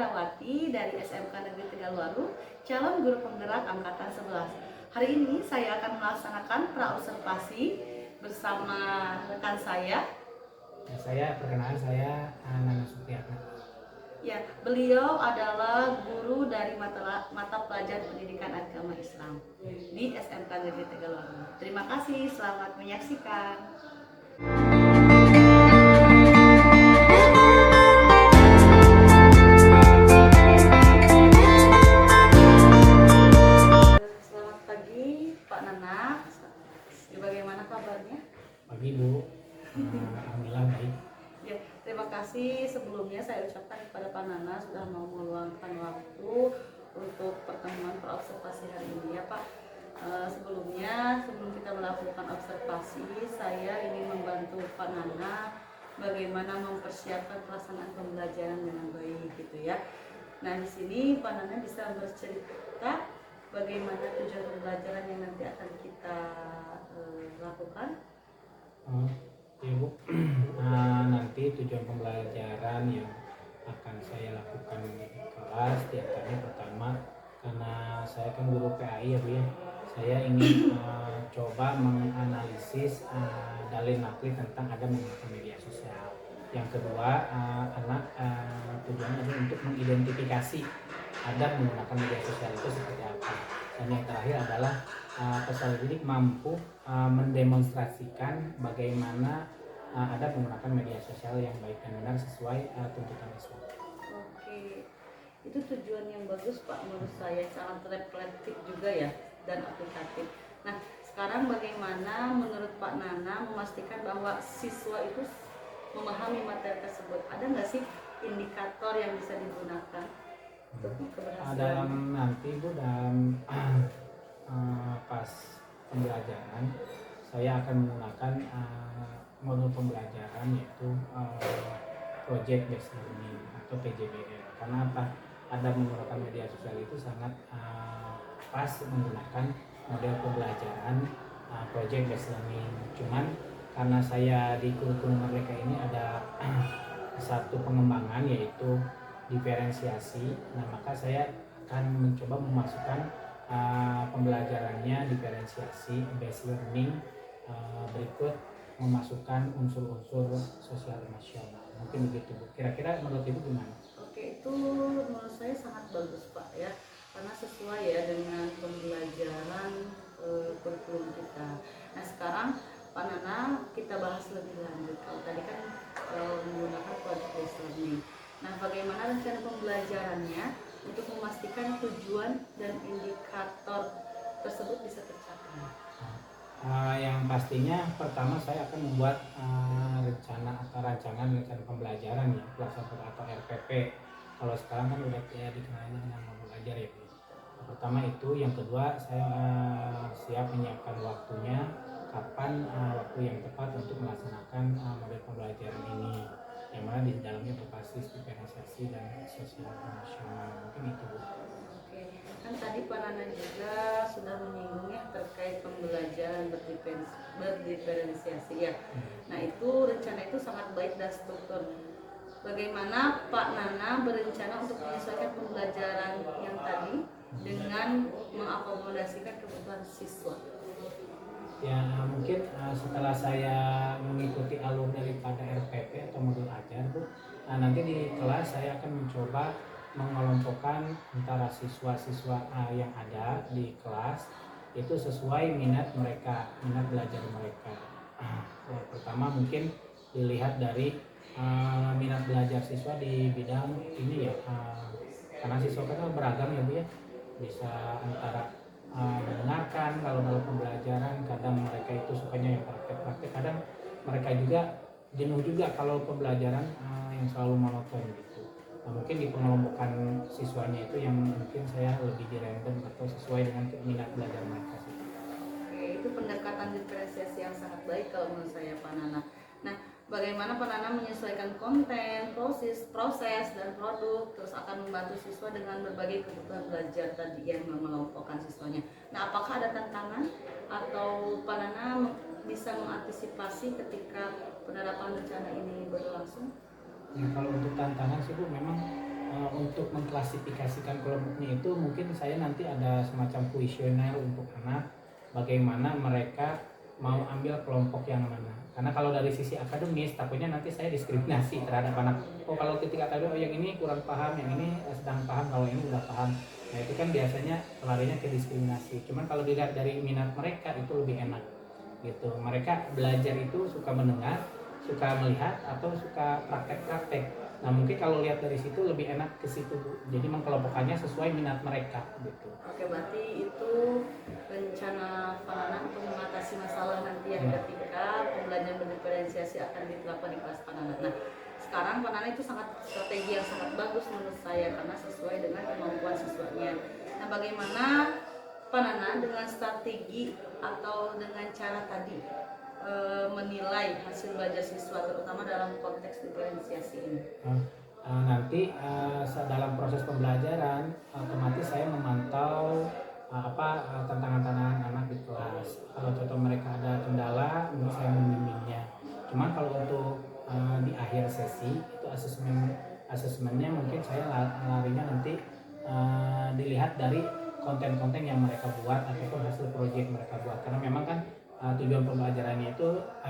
Herawati dari SMK Negeri Tegalwaru, calon guru penggerak angkatan 11. Hari ini saya akan melaksanakan praobservasi bersama rekan saya. Perkenalan saya Nana Supriyatna. Ya, beliau adalah guru dari mata pelajaran pendidikan agama Islam di SMK Negeri Tegalwaru. Terima kasih, selamat menyaksikan. Selamat pagi Pak Nana, bagaimana kabarnya? Pagi Bu, alhamdulillah baik. Ya, terima kasih sebelumnya saya ucapkan kepada Pak Nana sudah mau meluangkan waktu untuk pertemuan praobservasi hari ini ya Pak. Sebelum kita melakukan observasi, saya ingin membantu Pak Nana bagaimana mempersiapkan pelaksanaan pembelajaran dengan baik gitu ya. Nah, di sini Pak Nana bisa bercerita bagaimana tujuan pembelajaran yang nanti akan kita lakukan. Ya Bu, nanti tujuan pembelajaran yang akan saya lakukan di kelas tiap hari, pertama karena saya kan guru PAI ya Bu ya, saya ingin coba menganalisis dalil nakli tentang adab menggunakan media sosial. Yang kedua, tujuannya adalah untuk mengidentifikasi adab menggunakan media sosial itu seperti apa. Dan yang terakhir adalah peserta didik mampu mendemonstrasikan bagaimana adab menggunakan media sosial yang baik dan benar sesuai tuntutan Islam. Oke, itu tujuan yang bagus Pak, menurut saya sangat reflektif juga ya dan aplikatif. Nah, sekarang bagaimana menurut Pak Nana memastikan bahwa siswa itu memahami materi tersebut? Ada nggak sih indikator yang bisa digunakan untuk keberhasilan? Dalam nanti Bu, dalam pas pembelajaran saya akan menggunakan modul pembelajaran yaitu project based learning atau PJBL. Karena apa? Adab menggunakan media sosial itu sangat pas menggunakan model pembelajaran project based learning. Cuman karena saya di kurikulum mereka ini ada satu pengembangan yaitu diferensiasi, nah maka saya akan mencoba memasukkan pembelajarannya diferensiasi based learning, berikut memasukkan unsur-unsur sosial emosional. Mungkin begitu Bu. Kira-kira menurut Ibu gimana? Oke, itu menurut saya sangat bagus Pak ya, karena sesuai ya dengan pembelajaran kurikulum kita. Nah, sekarang Pak Nana kita bahas lebih lanjut. Kalau tadi kan menggunakan project based learning. Nah, bagaimana rencana pembelajarannya untuk memastikan tujuan dan indikator tersebut bisa tercapai? Yang pastinya pertama saya akan membuat rancangan pembelajaran ya, pelaksanaan atau RPP. Kalau sekarang kan udah dikenalnya dengan modul ajar ya. Pertama itu, yang kedua saya siap menyiapkan waktunya, kapan waktu yang tepat untuk melaksanakan model pembelajaran ini, yang mana di dalamnya berbasis diferensiasi dan sosial emosional. Mungkin itu Bu. Oke, kan tadi Pak Nana juga sudah menyinggung ya terkait pembelajaran berdiferensiasi ya. Nah, itu rencana itu sangat baik dan struktur. Bagaimana Pak Nana berencana untuk menyesuaikan pembelajaran yang tadi dengan mengakomodasikan kebutuhan siswa? Ya mungkin setelah saya mengikuti alur daripada RPP atau modul ajar Bu, nanti di kelas saya akan mencoba mengelompokkan antara siswa-siswa yang ada di kelas itu sesuai minat mereka, minat belajar mereka. Pertama mungkin dilihat dari minat belajar siswa di bidang ini ya, karena siswa kan beragam ya Bu ya, bisa antara mendengarkan kalau dalam pembelajaran, kadang mereka itu sukanya yang praktek-praktek, kadang mereka juga jenuh juga kalau pembelajaran yang selalu monoton gitu. Nah, mungkin di pengelompokan siswanya itu yang mungkin saya lebih di random atau sesuai dengan minat belajar mereka sih. Oke, itu pendekatan diferensiasi yang sangat baik kalau menurut saya Pak Nana. Nah, bagaimana Pak Nana menyesuaikan konten, proses dan produk, terus akan membantu siswa dengan berbagai kebutuhan belajar tadi yang mengelompokkan siswanya. Nah, apakah ada tantangan atau Pak Nana bisa mengantisipasi ketika penerapan rencana ini berlangsung? Ya, kalau untuk tantangan sih Bu, memang untuk mengklasifikasikan kelompoknya itu mungkin saya nanti ada semacam kuesioner untuk anak, bagaimana mereka mau ambil kelompok yang mana. Karena kalau dari sisi akademis takutnya nanti saya diskriminasi terhadap anak. Oh kalau ketika tadi yang ini kurang paham, yang ini sedang paham, kalau ini udah paham. Nah itu kan biasanya larinya ke diskriminasi. Cuman kalau dilihat dari minat mereka itu lebih enak gitu. Mereka belajar itu suka mendengar, suka melihat, atau suka praktek-praktek. Nah mungkin kalau lihat dari situ lebih enak ke situ Bu. Jadi mengkelompokkannya sesuai minat mereka gitu. Oke, berarti itu rencana Pak Nana untuk mengatasi masalah nanti yang ketika pembelajaran berdiferensiasi akan diterapkan di kelas Pak Nana. Nah, sekarang Pak Nana itu sangat strategi yang sangat bagus menurut saya karena sesuai dengan kemampuan siswanya. Nah, bagaimana Pak Nana dengan strategi atau dengan cara tadi menilai hasil belajar siswa terutama dalam konteks diferensiasi ini? Nanti dalam proses pembelajaran otomatis saya memantau tantangan-tantangan anak di kelas. Kalau contoh mereka ada kendala, mungkin saya membimbingnya. Cuman kalau untuk di akhir sesi itu asesmennya mungkin saya larinya nanti dilihat dari konten-konten yang mereka buat ataupun hasil proyek mereka buat. Karena memang kan tujuan pembelajarannya itu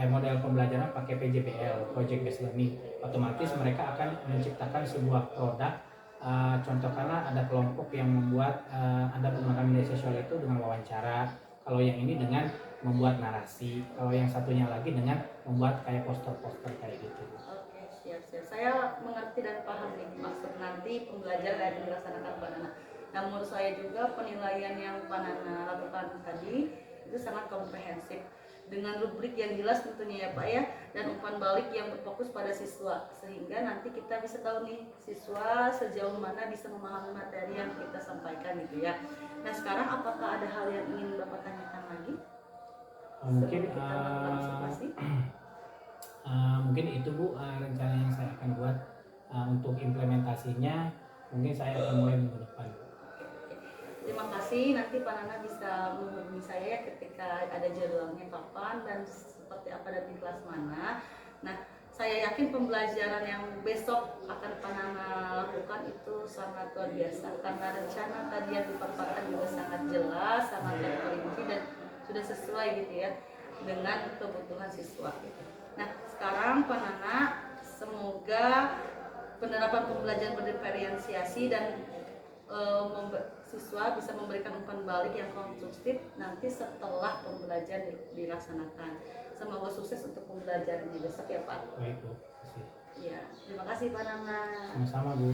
model pembelajaran pakai PJBL, Project Based Learning. Otomatis mereka akan menciptakan sebuah produk. Contoh karena ada kelompok yang membuat ada penggunaan media sosial itu dengan wawancara. Kalau yang ini dengan membuat narasi. Kalau yang satunya lagi dengan membuat kayak poster-poster kayak gitu. Oke, siap-siap. Saya mengerti dan paham nih maksud nanti pembelajaran yang dilaksanakan Pak Nana. Nah, menurut saya juga penilaian yang Pak Nana lakukan tadi itu sangat komprehensif dengan rubrik yang jelas tentunya ya Pak ya, dan umpan balik yang berfokus pada siswa sehingga nanti kita bisa tahu nih siswa sejauh mana bisa memahami materi yang kita sampaikan gitu ya. Nah sekarang apakah ada hal yang ingin Bapak tanyakan lagi? Mungkin Kita melakukan observasi? mungkin itu Bu rencana yang saya akan buat untuk implementasinya, mungkin saya akan mulai minggu depan. Terima kasih, nanti Pak Nana bisa menghubungi saya ketika ada jadwalnya kapan dan seperti apa dan di kelas mana. Nah, saya yakin pembelajaran yang besok akan Pak Nana lakukan itu sangat luar biasa karena rencana tadi yang dipaparkan juga sangat jelas, sangat terperinci dan sudah sesuai gitu ya dengan kebutuhan siswa. Nah, sekarang Pak Nana semoga penerapan pembelajaran berdiferensiasi dan siswa bisa memberikan umpan balik yang konstruktif nanti setelah pembelajaran dilaksanakan. Semoga sukses untuk pembelajaran di besok ya Pak. Baik Bu, terima kasih. Ya, terima kasih Pak Nana. Sama-sama Bu.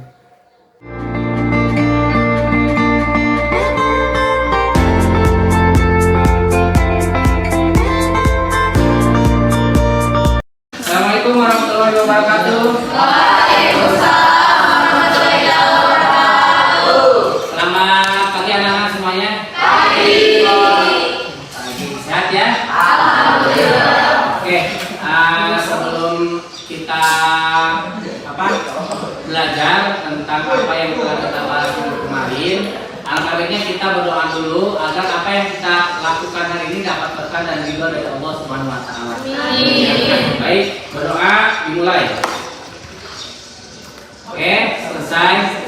Assalamualaikum warahmatullahi wabarakatuh. Selamat pagi anak-anak semuanya. Pagi. Sehat ya? Alhamdulillah. Oke, sebelum kita belajar tentang apa yang telah kita bahas kemarin, alangkah baiknya kita berdoa dulu agar apa yang kita lakukan hari ini dapat berkah dan ridho dari Allah Subhanahu wa taala. Baik, berdoa dimulai. Oke, selesai.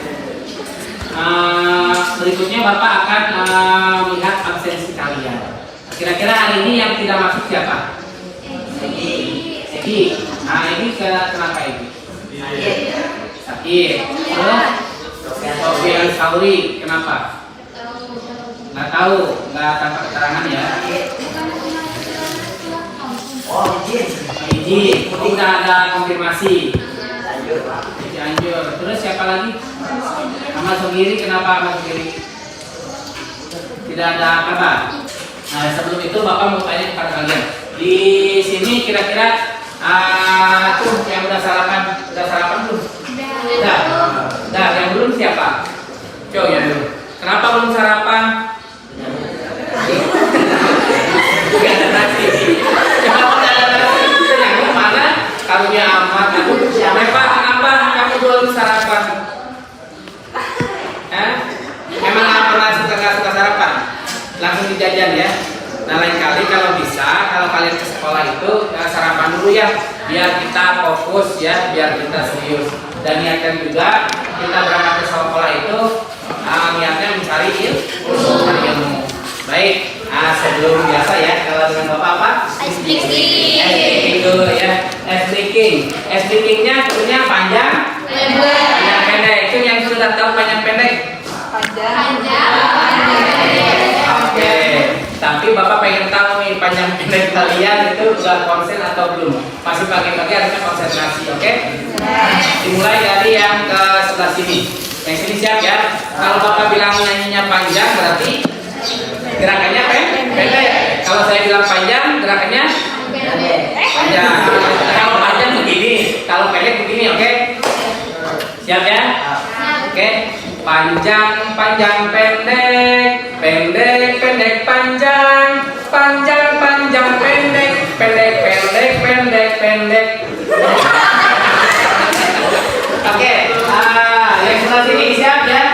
Berikutnya Bapak akan melihat absensi kalian. Kira-kira hari ini yang tidak masuk siapa? Egi. Nah ini kenapa Egi? Sakit. Terus Sofian Sauri kenapa? Nggak tahu, nggak tanpa keterangan ya. Izin. Udah ada konfirmasi. Cianjur. Terus siapa lagi? Ahmad Sogiri, kenapa Ahmad Sogiri? Tidak ada kabar. Nah sebelum itu Bapak mau tanya kepada kalian. Di sini kira-kira tuh yang udah sarapan tuh? Udah. Yang belum siapa? Coba yang belum. Kenapa belum sarapan? Gak ada nasi. Kenapa gak ada nasi? Yang mana? Karunia amat. Kenapa kamu belum sarapan? Memang nggak pernah suka sarapan? Langsung dijajan ya. Nah lain kali kalau bisa, kalau kalian ke sekolah itu sarapan dulu ya, biar kita fokus ya, biar kita serius. Dan niatkan juga kita berangkat ke sekolah itu niatnya mencari ilmu. Baik, sebelum biasa ya, kalau dengan Bapak apa? Ice breaking. Ice breaking dulu ya. Ice breaking. Ice breakingnya tentunya panjang, panjang pendek. Itu yang sudah tahu panjang pendek. Oke. Tapi Bapak pengen tahu nih panjang pendek kalian itu udah konsen atau belum? Masih pagi-pagi harusnya konsentrasi, oke? Dimulai dari yang ke sebelah sini. Yang sini siap ya. Kalau Bapak bilang nyanyinya panjang berarti gerakannya pendek. Kalau saya bilang panjang, gerakannya panjang. Kalau panjang begini, kalau pendek begini, oke? Siap ya? Oke. Panjang, panjang, pendek, pendek, pendek, panjang, panjang, panjang, pendek, pendek, pendek, pendek, pendek. Oke. Yang sebelah sini siap ya?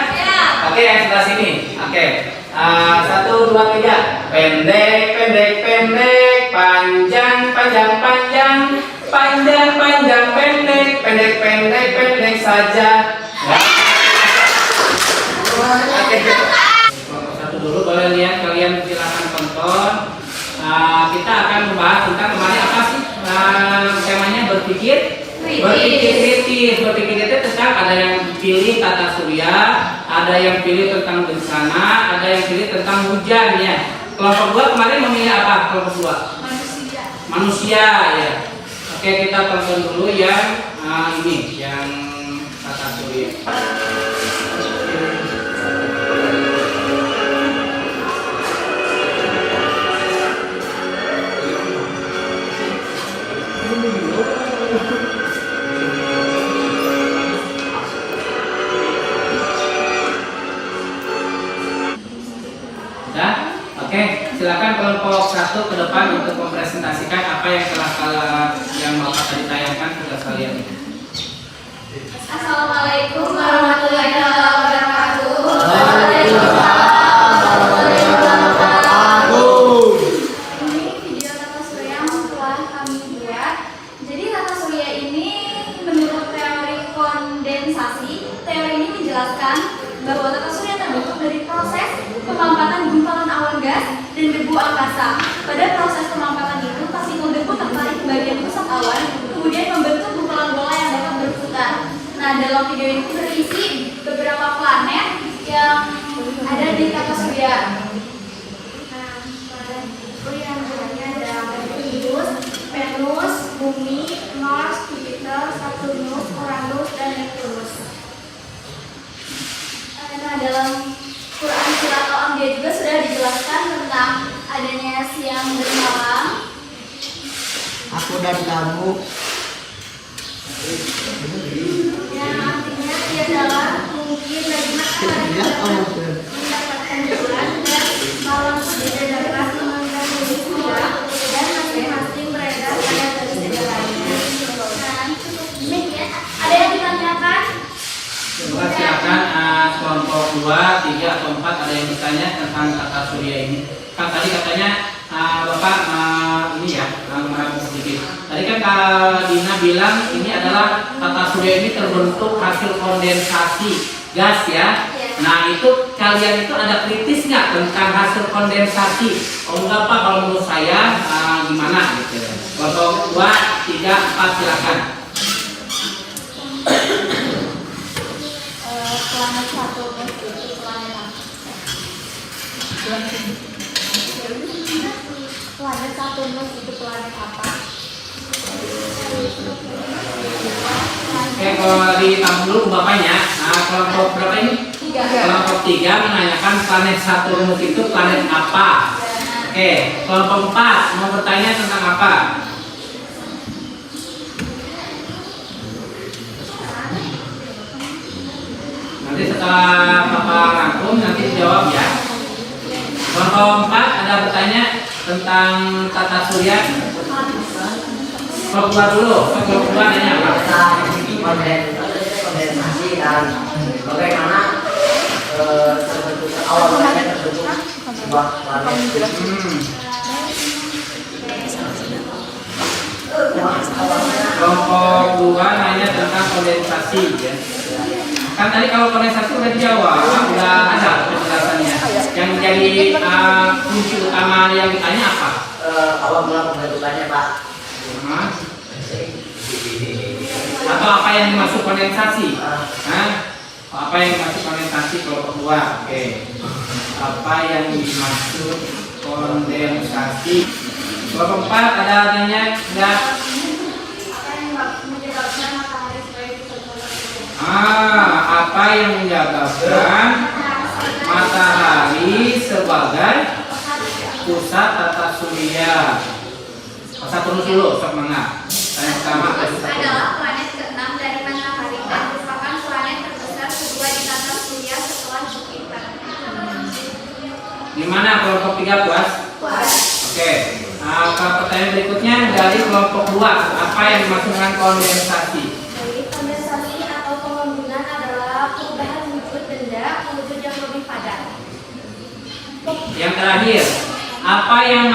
Oke, yang sebelah sini. Oke. 1, 2, 3. Pendek, pendek, pendek, panjang, panjang, panjang, panjang, panjang, pendek, pendek, pendek, pendek saja. Oke. Satu dulu boleh lihat, kalian silakan tonton. Kita akan membahas tentang kemarin apa sih temanya berpikir kritis. Berpikir itu tentang ada yang pilih tata surya, ada yang pilih tentang bencana, ada yang pilih tentang hujan ya. Kelompok 2 kemarin memilih apa? Kelompok 2 manusia ya. Oke, kita tonton dulu yang ini yang tata surya. Oke, silakan kelompok 1 ke depan untuk mempresentasikan apa yang telah yang Bapak tadi tayangkan kepada kalian. Assalamualaikum warahmatullahi wabarakatuh. Ini video tata surya yang telah kami buat. Jadi tata surya ini menurut teori kondensasi. Teori ini menjelaskan bahwa tata surya terbentuk dari proses pemampatan gumpalan awan gas dan debu angkasa. Pada proses pemampatan itu, partikel debu tertarik ke bagian pusat awan, kemudian membentuk gumpalan bola yang dapat berputar. Nah, dalam video ini berisi beberapa planet yang ada di tata surya. Nah, planet itu yang ada Venus, Bumi, Mars, Jupiter, Saturnus, Uranus, dan Neptunus. Nah, dalam Quran Surat Al-Anbiya juga sudah dijelaskan tentang adanya siang dan malam. Aku dan kamu. Yang artinya tiadalah mungkin bagi manusia mendapatkan bulan dan malam berbeda deras mengandung semua dan masing-masing beredar pada garis lainnya. Nah, demikian. Ada yang ditanyakan? Coba silakan kelompok 2, 3 atau 4 ada yang bertanya tentang tata surya ini. Kan tadi katanya Bapak ini ya, meragukan sedikit. Tadi kan Kak Dina bilang ini adalah tata surya ini terbentuk hasil kondensasi gas ya. Nah itu kalian itu ada kritis nggak tentang hasil kondensasi? Oh enggak Pak, kalau menurut saya gimana gitu. Kelompok 2, 3, 4 silakan. Planet Saturnus itu planet apa? Planet Saturnus itu planet apa? Oke, kalau ditampung dulu Bapaknya. Nah, kelompok berapa ini? 3. Kelompok 3 menanyakan planet Saturnus itu planet apa? Oke, kelompok 4 mau bertanya tentang apa? Nanti setelah Bapak rangkum nanti dijawab ya. Kelompok 4 ada bertanya tentang tata surya. Kelompok 2 dulu. Kelompok 2 nanya apa? Kondensasi dan bagaimana terbentuk awal planet terbentuk sebuah planet. Kelompok 2 nanya tentang kondensasi ya. Kan tadi kalau kondensasi udah dijawab, udah ada penjelasannya. Yang menjadi kunci utama yang ditanya apa? Awal mula pembentukannya Pak. Hah? Atau apa yang dimaksud kondensasi? Hah? Apa yang dimaksud kondensasi kelompok 2? Oke. Apa yang dimaksud kondensasi? Kelompok 4 ada tanya enggak? Apa yang menyebabkan matahari sebagai pusat tata surya? Satu dulu, sok mangga. Yang pertama adalah planet ke-6 dari matahari dan merupakan planet terbesar kedua di tata surya setelah Jupiter. Di mana kelompok 3 puas? Oke. Pertanyaan berikutnya dari kelompok 2, apa yang dimaksud dengan kondensasi? Jadi kondensasi atau pengembunan adalah perubahan wujud benda ke wujud yang lebih padat. Yang terakhir, apa yang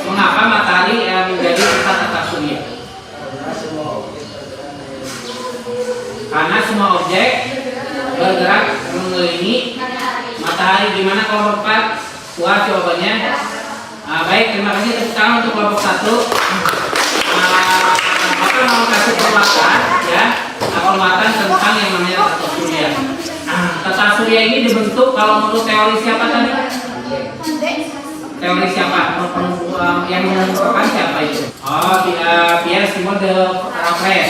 mengapa matahari menjadi pusat tata surya? Karena semua objek bergerak mengelilingi matahari. Gimana kelompok 4? Puas jawabannya? Baik, terima kasih. Tepuk tangan untuk kelompok 1. Maka mau kasih penguatan ya, penguatan tentang yang namanya tata surya. Tata surya ini dibentuk kalau menurut teori siapa tadi? Teori siapa? Yang menentukan siapa itu? Oh, Pierre Simon de Raffles.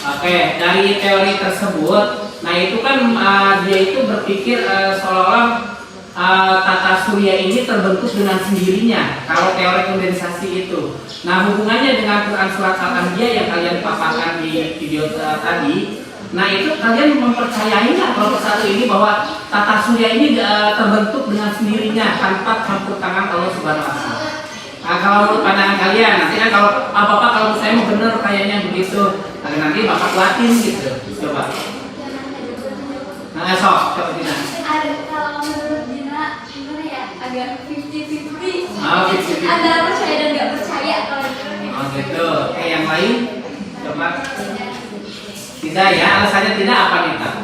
Oke, dari teori tersebut, nah itu kan dia itu berpikir seolah-olah tata surya ini terbentuk dengan sendirinya. Kalau teori kondensasi itu, nah hubungannya dengan Quran surat Al-Anbiya yang kalian paparkan di video tadi. Nah itu kalian mempercayai nggak kalau satu ini bahwa tata surya ini terbentuk dengan sendirinya tanpa campur tangan Allah Subhanahu Wa Taala? Nah, kalau menurut pandangan kalian, nanti kan kalau saya mau bener kayaknya begitu, nanti bapak kuatin gitu, coba. Nah, coba Dina. Kalau menurut Dina, gimana ya? Agak 50-50. Oh, 50-50. Antara percaya dan nggak percaya kalau Oh gitu. Yang lain, coba. Tidak ya, alasannya tidak apa nih Kak?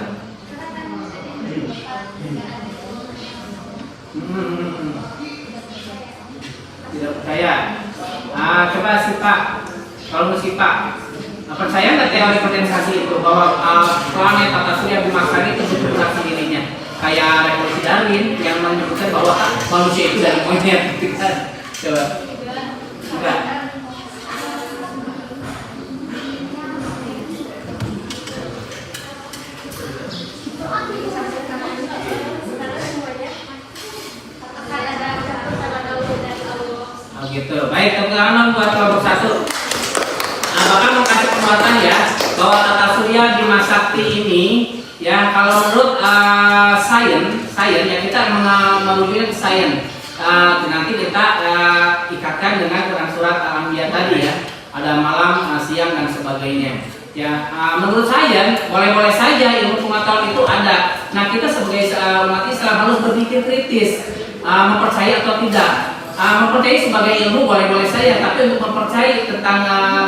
Tidak percaya. Coba si Pak. Kalau si Pak, percaya nggak teori kondensasi itu bahwa planet tata surya Bima Sakti itu bergerak sendirinya? Kayak revolusi Darwin yang menyebutkan bahwa manusia itu dari monyet, gitu kan? Coba. Enggak. Oh gitu. Baik, tepuk tangan buat kelompok 1. Nah, bahkan mau kasih penguatan ya bahwa tata surya Bima Sakti ini ya kalau menurut sains ya kita menuju ke sains. Nanti kita ikatkan dengan Quran surat Al-Anbiya tadi ya. Ada malam, siang dan sebagainya. Ya, menurut saya boleh-boleh saja ilmu pengetahuan itu ada. Nah, kita sebagai umat Islam harus berpikir kritis, mempercayai atau tidak. Mempercayai sebagai ilmu boleh-boleh saja, tapi untuk mempercayai tentang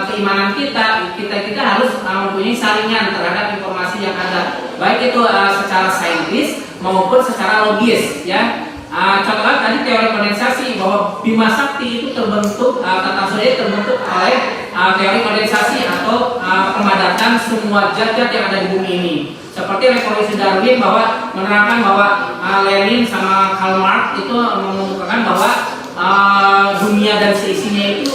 keimanan kita harus mempunyai saringan terhadap informasi yang ada, baik itu secara saintis maupun secara logis ya. Contohnya tadi teori kondensasi bahwa Bima Sakti itu terbentuk, tata surya terbentuk oleh teori kondensasi atau pemadatan semua zat-zat yang ada di bumi ini. Seperti revolusi Darwin bahwa menerangkan bahwa Lenin sama Karl Marx itu menunjukkan bahwa dunia dan seisinya itu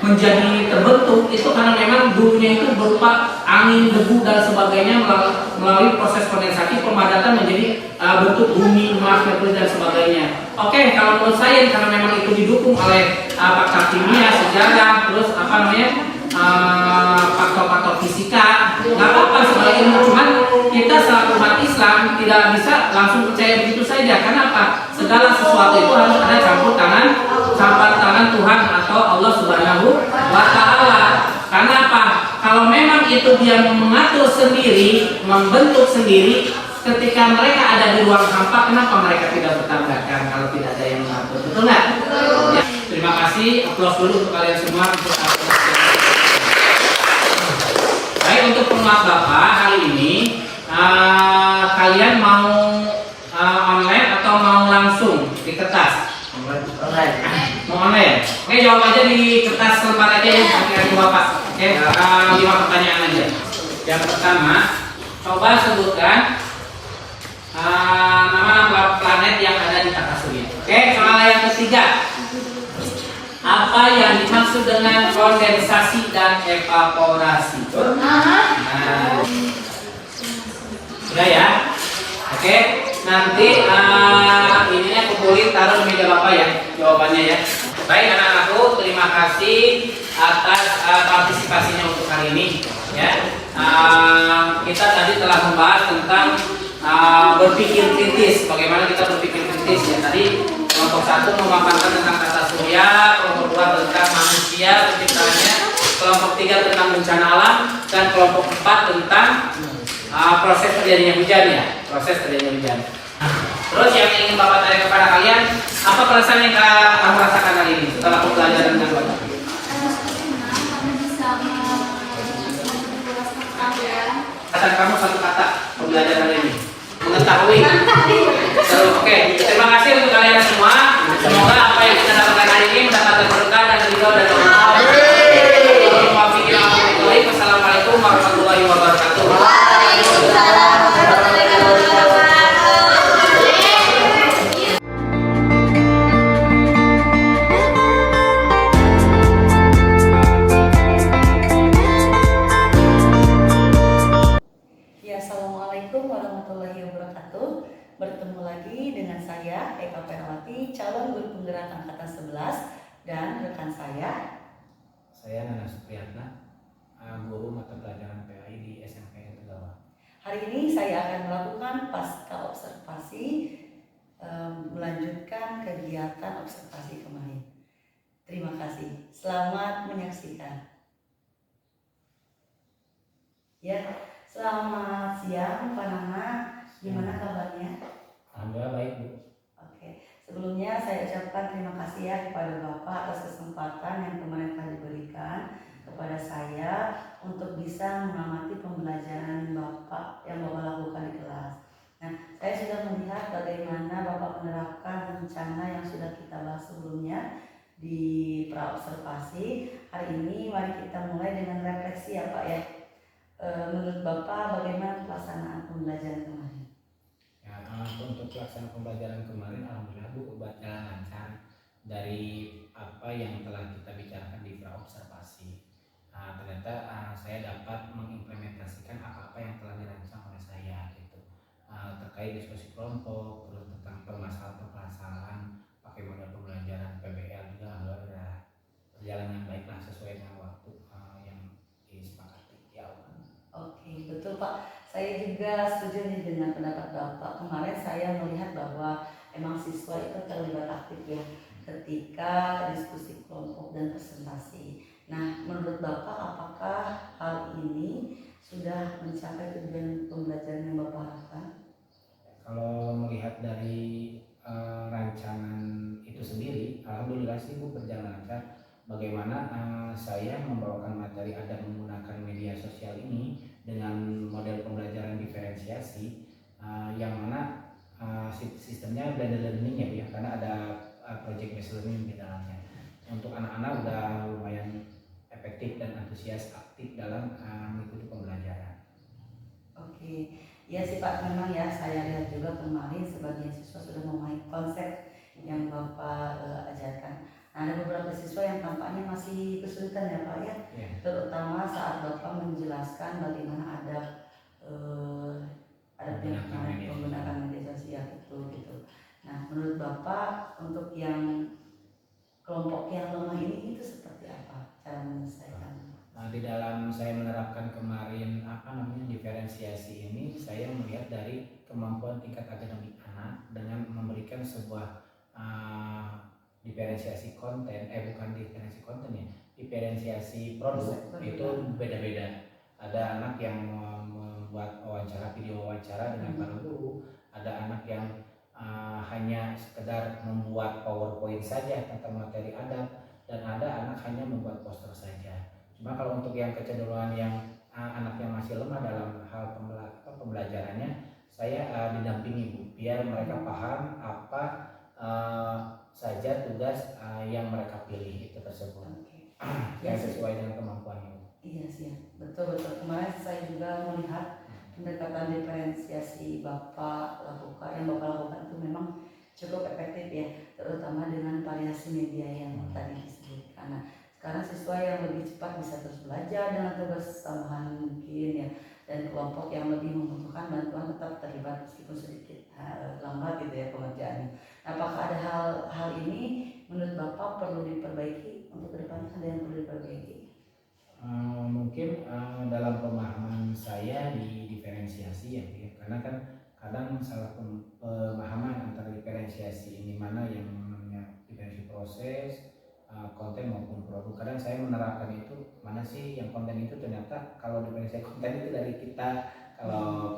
menjadi terbentuk itu karena memang dunia itu berupa angin, debu dan sebagainya melalui proses kondensasi pemadatan menjadi bentuk bumi, Mars, Merkuri dan sebagainya. Oke, kalau menurut saya karena memang itu didukung oleh faktor kimia, sejarah, terus faktor-faktor fisika, nggak apa-apa sebagai ilmu, cuman kita selaku umat Islam tidak bisa langsung percaya begitu saja. Karena apa? Segala sesuatu itu harus ada campur tangan Tuhan atau Allah Subhanahu wa Ta'ala. Karena apa? Kalau memang itu dia mengatur sendiri, membentuk sendiri, ketika mereka ada di ruang hampa, kenapa mereka tidak bertabrakan kalau tidak ada yang mengatur? Betul nggak? Ya. Terima kasih. Aplaus dulu untuk kalian semua. untuk penguat Bapak hari ini kalian mau online atau mau langsung di kertas? Online. Mau online? Oke, jawab aja di kertas lembar aja ya, nanti kasih Bapak. Oke, 5 pertanyaan aja. Yang pertama, coba sebutkan nama-nama planet yang ada di tata surya. Oke, soal yang ketiga. Apa yang dimaksud dengan kondensasi dan evaporasi? Nah, sudah ya? Oke, nanti ininya kumpulin taruh di meja Bapak ya, jawabannya ya. Baik anak-anakku, terima kasih atas partisipasinya untuk hari ini ya. Kita tadi telah membahas tentang berpikir kritis, bagaimana kita berpikir kritis ya. Tadi kelompok 1 memaparkan tentang tata surya, kelompok 2 tentang manusia penciptaannya, kelompok 3 tentang bencana alam, dan kelompok 4 tentang proses terjadinya hujan ya, proses terjadinya hujan. Terus yang ingin Bapak tanya kepada kalian, apa perasaan yang kamu rasakan hari ini setelah pembelajaran dengan Bapak? Karena bisa memperluas pengetahuan. Perasaan kamu satu kata pembelajaran hari ini? Mengetahui. Oke, terima kasih untuk kalian semua. Semoga apa yang kita dapatkan hari ini mendapatkan berkah dan ridho dari Allah. Wassalamualaikum warahmatullahi wabarakatuh. Waalaikumsalam warahmatullahi wabarakatuh. Ya, assalamualaikum warahmatullahi wabarakatuh. Bertemu lagi dengan saya Eka Perawati, calon guru penggerak angkatan 11, dan rekan saya. Saya Nana Supriyatna, guru mata pelajaran PAI di SMK Tegawa. Hari ini saya akan melakukan pasca observasi, melanjutkan kegiatan observasi kemarin. Terima kasih. Selamat menyaksikan. Ya, selamat siang Pak Nana. Gimana kabarnya? Alhamdulillah baik Bu. Oke, sebelumnya saya ucapkan terima kasih ya kepada Bapak atas kesempatan yang kemarin telah diberikan kepada saya untuk bisa mengamati pembelajaran Bapak yang Bapak lakukan di kelas. Nah, saya sudah melihat bagaimana Bapak menerapkan rencana yang sudah kita bahas sebelumnya di praobservasi. Hari ini mari kita mulai dengan refleksi ya Pak ya. Menurut Bapak bagaimana pelaksanaan pembelajaran kemarin? Ya, untuk pelaksanaan pembelajaran kemarin alhamdulillah Bu berjalan lancar dari apa yang telah kita bicarakan di praobservasi. Ternyata saya dapat mengimplementasikan apa-apa yang telah dirancang oleh saya gitu. Terkait diskusi kelompok, terus tentang permasalahan pakai model pembelajaran PBL juga alhamdulillah berjalan dengan baik lah sesuai dengan waktu yang disepakati di awal. Oke, betul Pak. Saya juga setuju nih dengan pendapat Bapak. Kemarin saya melihat bahwa emang siswa itu terlibat aktif ya ketika diskusi kelompok dan presentasi. Nah, menurut Bapak apakah hal ini sudah mencapai tujuan pembelajaran yang Bapak harapkan? Kalau melihat dari rancangan itu sendiri, alhamdulillah sih Bu berjalan lancar. Bagaimana saya membawakan materi adat menggunakan media sosial ini dengan model pembelajaran diferensiasi yang mana sistemnya blended learning ya, karena ada project based learning di dalamnya. Untuk anak-anak udah lumayan efektif dan antusias aktif dalam mengikuti pembelajaran. Oke, ya sih Pak, memang ya saya lihat juga kemarin sebagian siswa sudah memahami konsep yang Bapak ajarkan. Nah, ada beberapa siswa yang tampaknya masih kesulitan ya Pak ya, terutama saat Bapak menjelaskan bagaimana adab menggunakan media sosial itu gitu. Nah, menurut Bapak untuk yang kelompok yang lemah ini itu seperti apa cara menyelesaikan? Di dalam saya menerapkan kemarin diferensiasi ini, saya melihat dari kemampuan tingkat akademik anak dengan memberikan sebuah diferensiasi konten, bukan diferensiasi konten ya, diferensiasi produk itu beda-beda. Ada anak yang membuat video wawancara dengan para guru, ada anak yang hanya sekedar membuat PowerPoint saja tentang materi adat, dan ada anak hanya membuat poster saja. Cuma kalau untuk yang kecenderungan yang anaknya masih lemah dalam hal pembelajarannya, saya didampingi Bu, biar mereka paham apa saja tugas yang mereka pilih itu tersebut. Oke. Yang sesuai dengan kemampuannya. Iya sih, betul. Kemarin saya juga melihat pendekatan diferensiasi Bapak lakukan itu memang cukup efektif ya, terutama dengan variasi media yang tadi disebutkan. Nah, sekarang siswa yang lebih cepat bisa terus belajar dengan tugas tambahan mungkin ya, dan kelompok yang lebih membutuhkan bantuan tetap terlibat meskipun sedikit lambat gitu ya pengerjaannya. Apakah ada hal ini menurut Bapak perlu diperbaiki untuk kedepannya, ada yang perlu diperbaiki? Mungkin dalam pemahaman saya di diferensiasi ya, karena kan kadang salah pemahaman antara diferensiasi ini mana yang namanya diferensiasi proses, konten maupun produk. Kadang saya menerapkan itu mana sih yang konten itu, ternyata kalau diferensiasi konten itu dari kita, kalau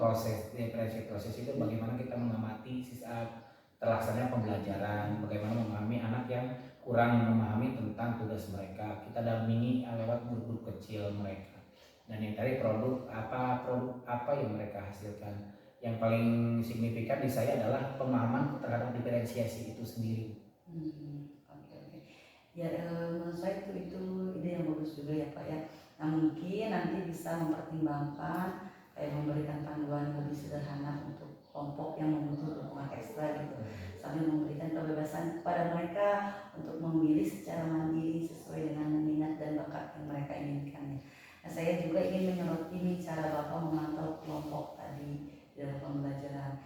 diferensiasi proses itu bagaimana kita mengamati saat terlaksananya pembelajaran, bagaimana memahami anak yang kurang memahami tentang tugas mereka, kita dampingi lewat grup-grup kecil mereka. Dan yang tadi produk apa yang mereka hasilkan. Yang paling signifikan di saya adalah pemahaman terhadap diferensiasi itu sendiri. Oke. Ya menurut saya itu ide yang bagus juga ya Pak ya. Nah mungkin nanti bisa mempertimbangkan kayak memberikan panduan lebih sederhana untuk kelompok yang membutuhkan dukungan ekstra gitu, sambil memberikan kebebasan kepada mereka untuk memilih secara mandiri sesuai dengan minat dan bakat yang mereka inginkan. Nah, saya juga ingin menyoroti nih cara Bapak memantau kelompok tadi dalam pembelajaran.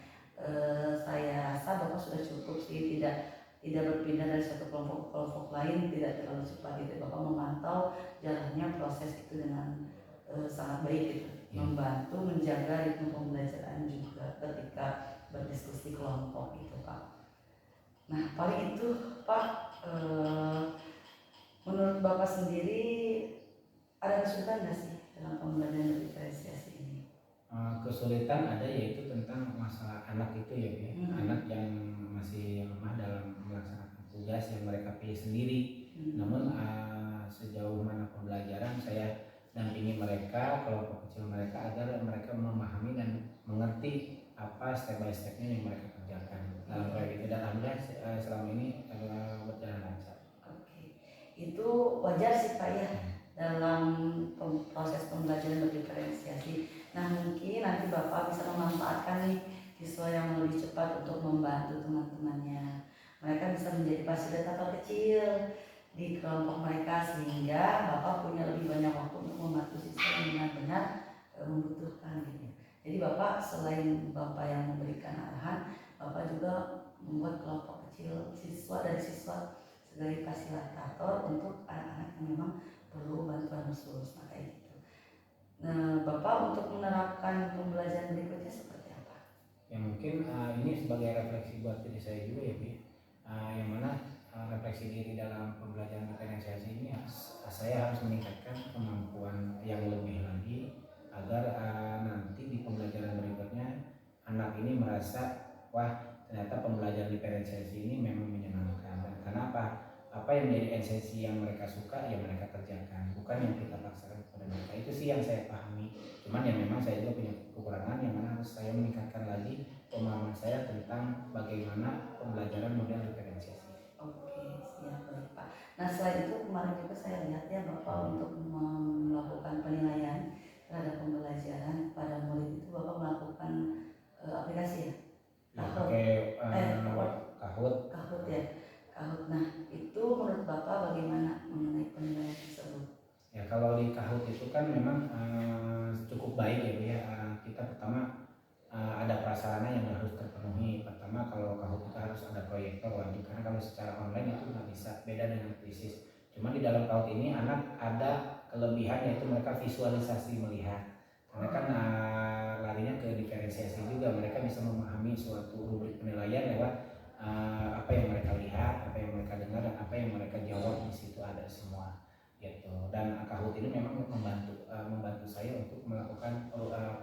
Saya rasa Bapak sudah cukup sih, tidak berpindah dari satu kelompok ke kelompok lain, tidak terlalu cepat gitu. Bapak memantau jalannya proses itu dengan sangat baik gitu, membantu menjaga ritme pembelajaran juga ketika berdiskusi kelompok gitu Pak. Nah paling itu Pak, menurut Bapak sendiri ada kesulitan nggak sih dalam pembelajaran diferensiasi ini? Kesulitan ada, yaitu tentang masalah anak itu ya, anak yang masih lemah dalam melaksanakan tugas yang mereka pilih sendiri. Namun sejauh mana pembelajaran saya dampingi mereka, kelompok kecil mereka, agar mereka memahami dan mengerti apa step by stepnya yang mereka kerjakan dalam proyek itu, dan alhamdulillah selama ini berjalan lancar. Oke. Itu wajar sih Pak ya dalam proses pembelajaran berdiferensiasi. Nah mungkin nanti Bapak bisa memanfaatkan nih siswa yang lebih cepat untuk membantu teman-temannya. Mereka bisa menjadi fasilitator kecil di kelompok mereka, sehingga Bapak punya lebih banyak waktu untuk membantu siswa yang benar-benar membutuhkan gitu. Jadi Bapak selain Bapak yang memberikan arahan, Bapak juga membuat kelompok kecil siswa sebagai fasilitator untuk anak-anak yang memang perlu bantuan khusus kayak gitu. Nah, Bapak untuk menerapkan pembelajaran berikutnya seperti apa? Ya mungkin ini sebagai refleksi buat diri saya juga ya Bi. Yang mana refleksi diri dalam pembelajaran diferensiasi ini saya harus meningkatkan kemampuan yang lebih lagi, agar nanti di pembelajaran berikutnya anak ini merasa wah ternyata pembelajaran diferensiasi ini memang menyenangkan. Dan karena apa yang menjadi esensi yang mereka suka ya mereka kerjakan, bukan yang kita paksakan kepada mereka. Itu sih yang saya pahami. Cuman ya memang saya juga punya kekurangan yang mana harus saya meningkatkan lagi pemahaman saya tentang bagaimana pembelajaran model diferensiasi. Oke, siap baik Pak. Nah selain itu kemarin juga saya lihat ya Bapak untuk melakukan penilaian terhadap pembelajaran pada murid itu Bapak melakukan aplikasi ya? Pakai Kahoot ya. Kahoot. Nah itu menurut Bapak bagaimana mengenai penilaian tersebut? Ya kalau di Kahoot itu kan memang cukup baik ya. Kita pertama ada prasarana yang harus terpenuhi. Pertama kalau Kahoot kita harus ada proyektor wajib, karena kalau secara online itu nggak bisa, beda dengan krisis. Cuma di dalam Kahoot ini anak ada kelebihan, yaitu mereka visualisasi melihat. Karena kan larinya ke diferensiasi juga, mereka bisa memahami suatu rubrik penilaian lewat apa yang mereka lihat, apa yang mereka dengar, dan apa yang mereka jawab. Di situ ada semua gitu. Dan Kahoot ini memang membantu saya untuk melakukan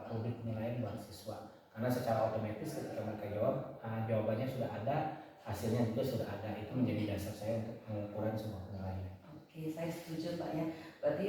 rubrik penilaian buat siswa, karena secara otomatis ketika mereka jawab, jawabannya sudah ada, hasilnya juga sudah ada. Itu menjadi dasar saya untuk mengukuran sebuah penilaian. Oke, saya setuju Pak ya. Berarti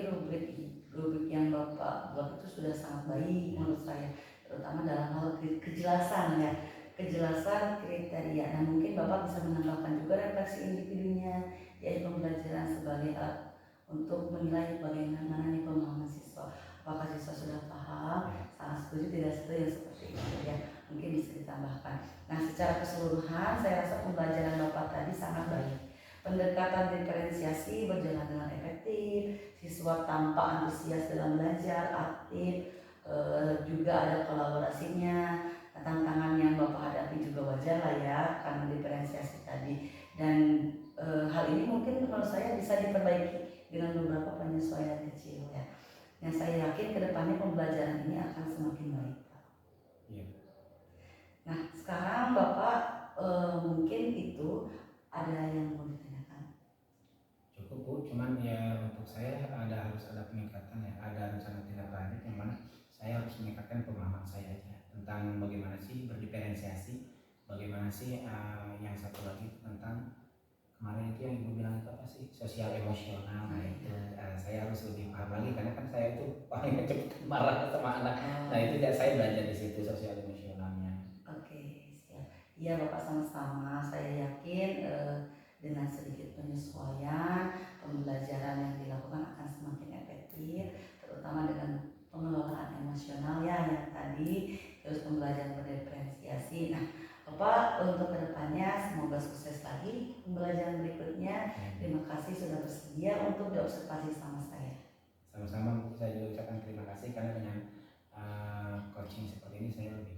rubrik yang Bapak buat itu sudah sangat baik menurut saya, terutama dalam hal kejelasan ya, kejelasan kriteria. Nah mungkin Bapak bisa menambahkan juga refleksi individunya, yaitu pembelajaran sebagai alat untuk menilai bagaimana nih pemahaman siswa. Apakah siswa sudah paham, sangat setuju, tidak setuju, seperti itu ya. Mungkin bisa ditambahkan. Nah secara keseluruhan saya rasa pembelajaran Bapak tadi sangat baik. Pendekatan diferensiasi berjalan dengan efektif, siswa tampak antusias dalam belajar, aktif, juga ada kolaborasinya. Tantangan yang Bapak hadapi juga wajar lah ya, karena diferensiasi tadi. Dan hal ini mungkin menurut saya bisa diperbaiki dengan beberapa penyesuaian kecil ya. Yang saya yakin kedepannya pembelajaran ini akan semakin baik. Iya. Nah sekarang Bapak mungkin itu ada yang mau ditanyakan? Cukup Bu, cuman ya untuk saya harus ada peningkatan ya, ada rencana tindak lanjut yang mana saya harus meningkatkan pemahaman saya aja tentang bagaimana sih berdiferensiasi, bagaimana sih yang satu lagi tentang kemarin itu yang Ibu bilang itu apa sih, sosial emosional. Nah itu saya harus lebih paham lagi karena kan saya itu paling cepat marah sama anak. Nah itu saya belajar di situ sosial emosionalnya. Oke, siap. Iya Bapak, sama-sama. Saya yakin dengan sedikit penyesuaian pembelajaran yang dilakukan akan semakin efektif, terutama dengan pengelolaan emosional ya yang tadi, terus pembelajaran berdiferensiasi. Nah Bapak untuk kedepannya semoga sukses lagi pembelajaran berikutnya. Terima kasih sudah bersedia untuk diobservasi sama saya. Sama-sama Bu, saya juga ucapkan terima kasih karena dengan coaching seperti ini saya lebih